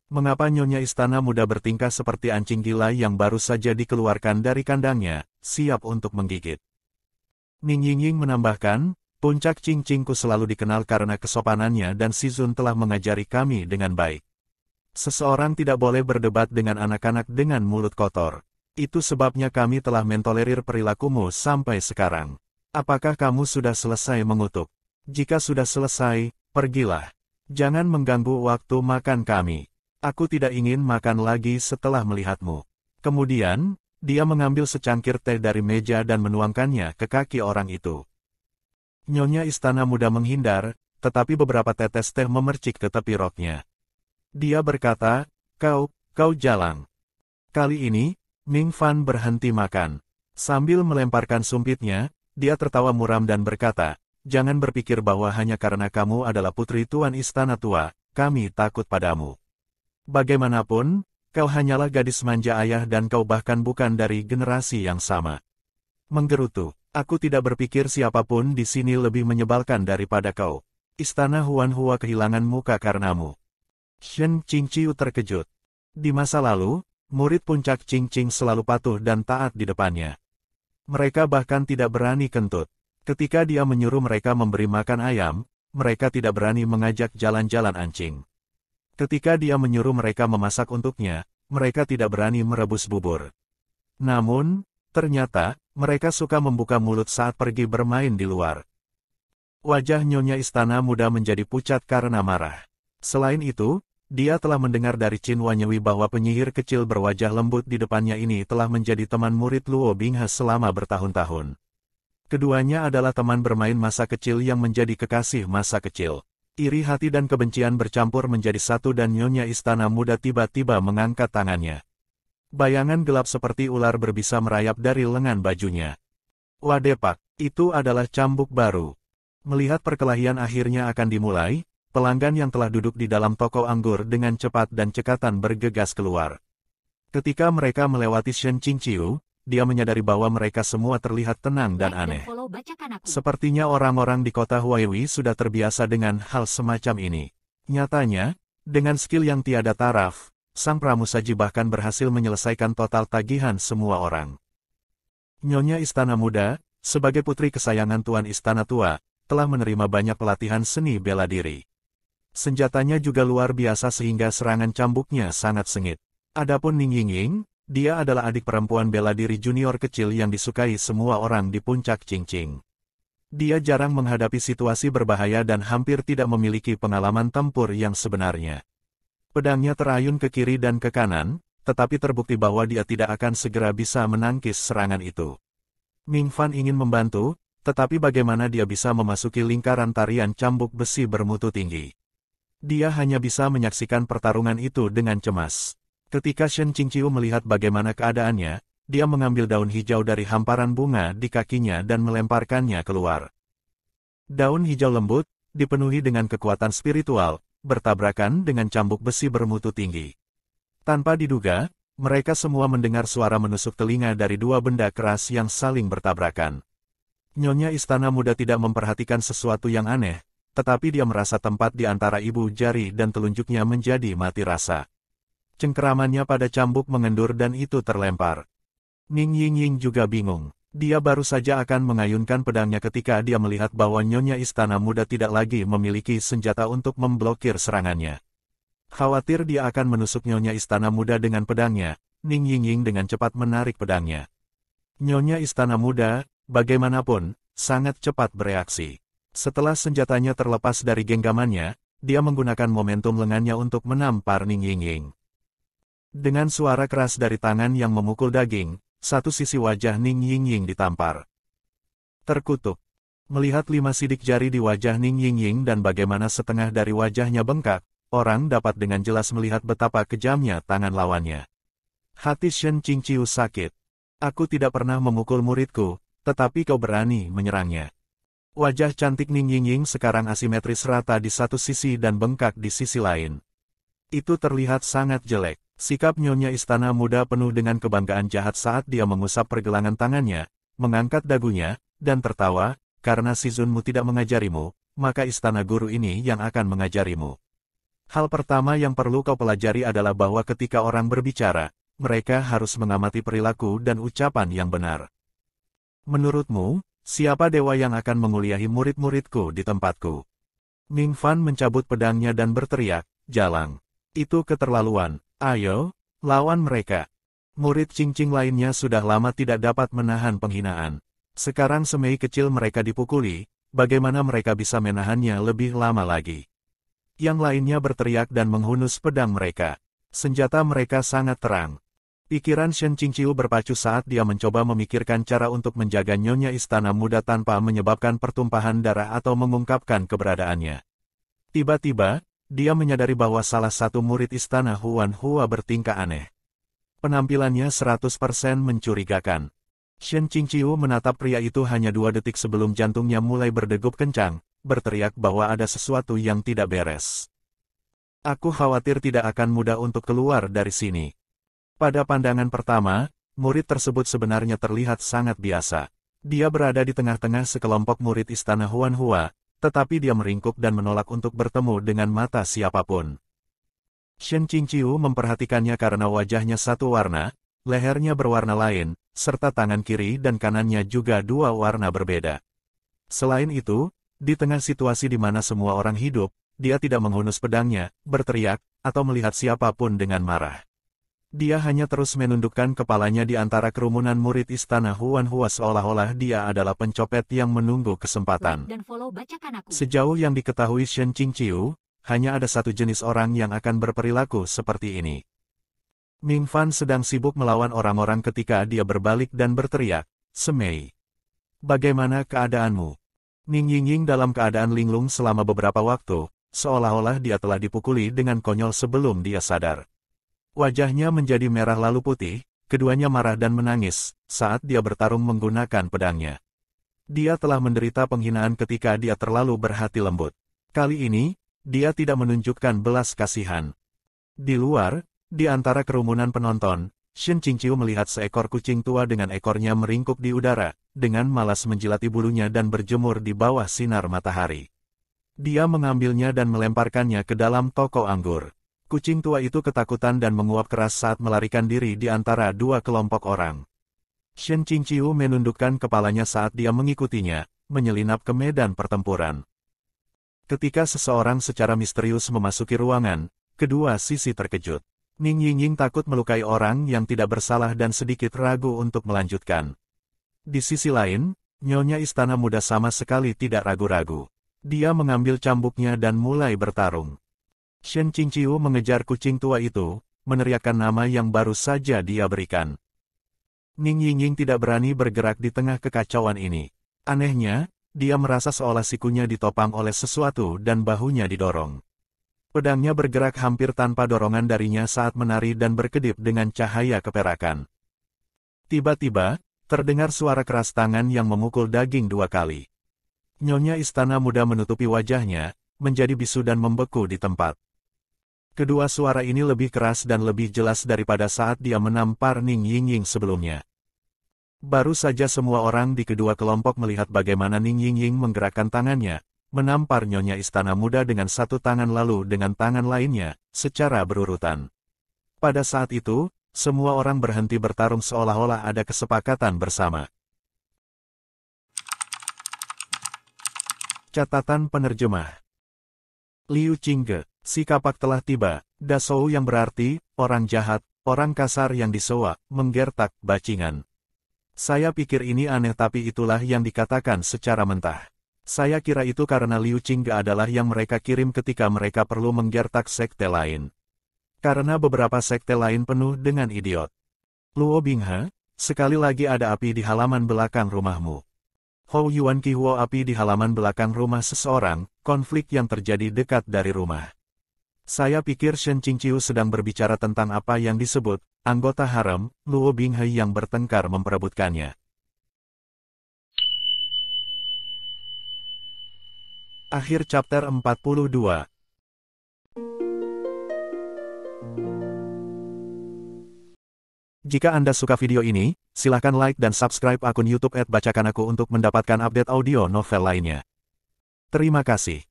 Mengapa Nyonya Istana Muda bertingkah seperti anjing gila yang baru saja dikeluarkan dari kandangnya, siap untuk menggigit? Ning Yingying menambahkan, puncak cincingku selalu dikenal karena kesopanannya dan Si Zun telah mengajari kami dengan baik. Seseorang tidak boleh berdebat dengan anak-anak dengan mulut kotor. Itu sebabnya kami telah mentolerir perilakumu sampai sekarang. Apakah kamu sudah selesai mengutuk? Jika sudah selesai, pergilah. Jangan mengganggu waktu makan kami. Aku tidak ingin makan lagi setelah melihatmu. Kemudian, dia mengambil secangkir teh dari meja dan menuangkannya ke kaki orang itu. Nyonya Istana Muda menghindar, tetapi beberapa tetes teh memercik ke tepi roknya. Dia berkata, kau jalang. Kali ini, Ming Fan berhenti makan. Sambil melemparkan sumpitnya, dia tertawa muram dan berkata, jangan berpikir bahwa hanya karena kamu adalah putri Tuan Istana Tua, kami takut padamu. Bagaimanapun, kau hanyalah gadis manja ayah dan kau bahkan bukan dari generasi yang sama. Menggerutu, aku tidak berpikir siapapun di sini lebih menyebalkan daripada kau. Istana Huanhua kehilangan muka karenamu. Shen Qingqiu terkejut. Di masa lalu, murid puncak Qingqing selalu patuh dan taat di depannya. Mereka bahkan tidak berani kentut. Ketika dia menyuruh mereka memberi makan ayam, mereka tidak berani mengajak jalan-jalan anjing. Ketika dia menyuruh mereka memasak untuknya, mereka tidak berani merebus bubur. Namun, ternyata, mereka suka membuka mulut saat pergi bermain di luar. Wajah Nyonya Istana Muda menjadi pucat karena marah. Selain itu, dia telah mendengar dari Qin Wanyewi bahwa penyihir kecil berwajah lembut di depannya ini telah menjadi teman murid Luo Binghe selama bertahun-tahun. Keduanya adalah teman bermain masa kecil yang menjadi kekasih masa kecil. Iri hati dan kebencian bercampur menjadi satu dan Nyonya Istana Muda tiba-tiba mengangkat tangannya. Bayangan gelap seperti ular berbisa merayap dari lengan bajunya. Wadepak, itu adalah cambuk baru. Melihat perkelahian akhirnya akan dimulai, pelanggan yang telah duduk di dalam toko anggur dengan cepat dan cekatan bergegas keluar. Ketika mereka melewati Shen Qingqiu, dia menyadari bahwa mereka semua terlihat tenang dan aneh. Sepertinya orang-orang di kota Huaiwi sudah terbiasa dengan hal semacam ini. Nyatanya, dengan skill yang tiada taraf, sang pramusaji bahkan berhasil menyelesaikan total tagihan semua orang. Nyonya Istana Muda, sebagai putri kesayangan Tuan Istana Tua, telah menerima banyak pelatihan seni bela diri. Senjatanya juga luar biasa sehingga serangan cambuknya sangat sengit. Adapun Ning Yingying, dia adalah adik perempuan bela diri junior kecil yang disukai semua orang di puncak Qingqing. Dia jarang menghadapi situasi berbahaya dan hampir tidak memiliki pengalaman tempur yang sebenarnya. Pedangnya terayun ke kiri dan ke kanan, tetapi terbukti bahwa dia tidak akan segera bisa menangkis serangan itu. Ming Fan ingin membantu, tetapi bagaimana dia bisa memasuki lingkaran tarian cambuk besi bermutu tinggi? Dia hanya bisa menyaksikan pertarungan itu dengan cemas. Ketika Shen Qingqiu melihat bagaimana keadaannya, dia mengambil daun hijau dari hamparan bunga di kakinya dan melemparkannya keluar. Daun hijau lembut, dipenuhi dengan kekuatan spiritual, bertabrakan dengan cambuk besi bermutu tinggi. Tanpa diduga, mereka semua mendengar suara menusuk telinga dari dua benda keras yang saling bertabrakan. Nyonya Istana Muda tidak memperhatikan sesuatu yang aneh, tetapi dia merasa tempat di antara ibu jari dan telunjuknya menjadi mati rasa. Cengkeramannya pada cambuk mengendur dan itu terlempar. Ning Yingying juga bingung. Dia baru saja akan mengayunkan pedangnya ketika dia melihat bahwa Nyonya Istana Muda tidak lagi memiliki senjata untuk memblokir serangannya. Khawatir dia akan menusuk Nyonya Istana Muda dengan pedangnya, Ning Yingying dengan cepat menarik pedangnya. Nyonya Istana Muda, bagaimanapun, sangat cepat bereaksi. Setelah senjatanya terlepas dari genggamannya, dia menggunakan momentum lengannya untuk menampar Ning Yingying. Dengan suara keras dari tangan yang memukul daging, satu sisi wajah Ning Yingying ditampar. Terkutuk. Melihat 5 sidik jari di wajah Ning Yingying dan bagaimana setengah dari wajahnya bengkak, orang dapat dengan jelas melihat betapa kejamnya tangan lawannya. Hati Shen Qingqiu sakit. Aku tidak pernah memukul muridku, tetapi kau berani menyerangnya. Wajah cantik Ning Yingying sekarang asimetris rata di satu sisi dan bengkak di sisi lain. Itu terlihat sangat jelek. Sikap Nyonya Istana Muda penuh dengan kebanggaan jahat saat dia mengusap pergelangan tangannya, mengangkat dagunya, dan tertawa, karena Si Zunmu tidak mengajarimu, maka Istana Guru ini yang akan mengajarimu. Hal pertama yang perlu kau pelajari adalah bahwa ketika orang berbicara, mereka harus mengamati perilaku dan ucapan yang benar. Menurutmu, siapa dewa yang akan menguliahi murid-muridku di tempatku? Ming Fan mencabut pedangnya dan berteriak, "Jalang! Itu keterlaluan, ayo, lawan mereka." Murid Qingqing lainnya sudah lama tidak dapat menahan penghinaan. Sekarang semei kecil mereka dipukuli, bagaimana mereka bisa menahannya lebih lama lagi? Yang lainnya berteriak dan menghunus pedang mereka. Senjata mereka sangat terang. Pikiran Shen Qingqiu berpacu saat dia mencoba memikirkan cara untuk menjaga nyonya istana muda tanpa menyebabkan pertumpahan darah atau mengungkapkan keberadaannya. Tiba-tiba, dia menyadari bahwa salah satu murid istana Huan Hua bertingkah aneh. Penampilannya 100% mencurigakan. Shen Qingqiu menatap pria itu hanya 2 detik sebelum jantungnya mulai berdegup kencang, berteriak bahwa ada sesuatu yang tidak beres. Aku khawatir tidak akan mudah untuk keluar dari sini. Pada pandangan pertama, murid tersebut sebenarnya terlihat sangat biasa. Dia berada di tengah-tengah sekelompok murid istana Huan Hua, tetapi dia meringkuk dan menolak untuk bertemu dengan mata siapapun. Shen Qingqiu memperhatikannya karena wajahnya satu warna, lehernya berwarna lain, serta tangan kiri dan kanannya juga 2 warna berbeda. Selain itu, di tengah situasi di mana semua orang hidup, dia tidak menghunus pedangnya, berteriak, atau melihat siapapun dengan marah. Dia hanya terus menundukkan kepalanya di antara kerumunan murid istana Huan Hua seolah-olah dia adalah pencopet yang menunggu kesempatan. Sejauh yang diketahui Shen Qingqiu, hanya ada satu jenis orang yang akan berperilaku seperti ini. Ming Fan sedang sibuk melawan orang-orang ketika dia berbalik dan berteriak, "Semei, bagaimana keadaanmu?" Ning Yingying dalam keadaan linglung selama beberapa waktu, seolah-olah dia telah dipukuli dengan konyol sebelum dia sadar. Wajahnya menjadi merah lalu putih, keduanya marah dan menangis saat dia bertarung menggunakan pedangnya. Dia telah menderita penghinaan ketika dia terlalu berhati lembut. Kali ini, dia tidak menunjukkan belas kasihan. Di luar, di antara kerumunan penonton, Shen Qingqiu melihat seekor kucing tua dengan ekornya meringkuk di udara, dengan malas menjilati bulunya dan berjemur di bawah sinar matahari. Dia mengambilnya dan melemparkannya ke dalam toko anggur. Kucing tua itu ketakutan dan menguap keras saat melarikan diri di antara 2 kelompok orang. Shen Qingqiu menundukkan kepalanya saat dia mengikutinya, menyelinap ke medan pertempuran. Ketika seseorang secara misterius memasuki ruangan, kedua sisi terkejut. Ning Yingying takut melukai orang yang tidak bersalah dan sedikit ragu untuk melanjutkan. Di sisi lain, nyonya istana muda sama sekali tidak ragu-ragu. Dia mengambil cambuknya dan mulai bertarung. Shen Qingqiu mengejar kucing tua itu, meneriakkan nama yang baru saja dia berikan. Ning Yingying tidak berani bergerak di tengah kekacauan ini. Anehnya, dia merasa seolah sikunya ditopang oleh sesuatu dan bahunya didorong. Pedangnya bergerak hampir tanpa dorongan darinya saat menari dan berkedip dengan cahaya keperakan. Tiba-tiba, terdengar suara keras tangan yang memukul daging 2 kali. Nyonya istana muda menutupi wajahnya, menjadi bisu dan membeku di tempat. Kedua suara ini lebih keras dan lebih jelas daripada saat dia menampar Ning Yingying sebelumnya. Baru saja semua orang di kedua kelompok melihat bagaimana Ning Yingying menggerakkan tangannya, menampar nyonya istana muda dengan satu tangan lalu dengan tangan lainnya, secara berurutan. Pada saat itu, semua orang berhenti bertarung seolah-olah ada kesepakatan bersama. Catatan penerjemah. Liu Qingge, si kapak telah tiba, Dasou yang berarti, orang jahat, orang kasar yang disewa, menggertak, bajingan. Saya pikir ini aneh tapi itulah yang dikatakan secara mentah. Saya kira itu karena Liu Qingge adalah yang mereka kirim ketika mereka perlu menggertak sekte lain. Karena beberapa sekte lain penuh dengan idiot. Luo Binghe, sekali lagi ada api di halaman belakang rumahmu. Hou Yuan Qihuo api di halaman belakang rumah seseorang, konflik yang terjadi dekat dari rumah. Saya pikir Shen Qingqiu sedang berbicara tentang apa yang disebut, anggota harem, Luo Binghe yang bertengkar memperebutkannya. Akhir chapter 42. Jika Anda suka video ini, silahkan like dan subscribe akun YouTube @bacakan aku untuk mendapatkan update audio novel lainnya. Terima kasih.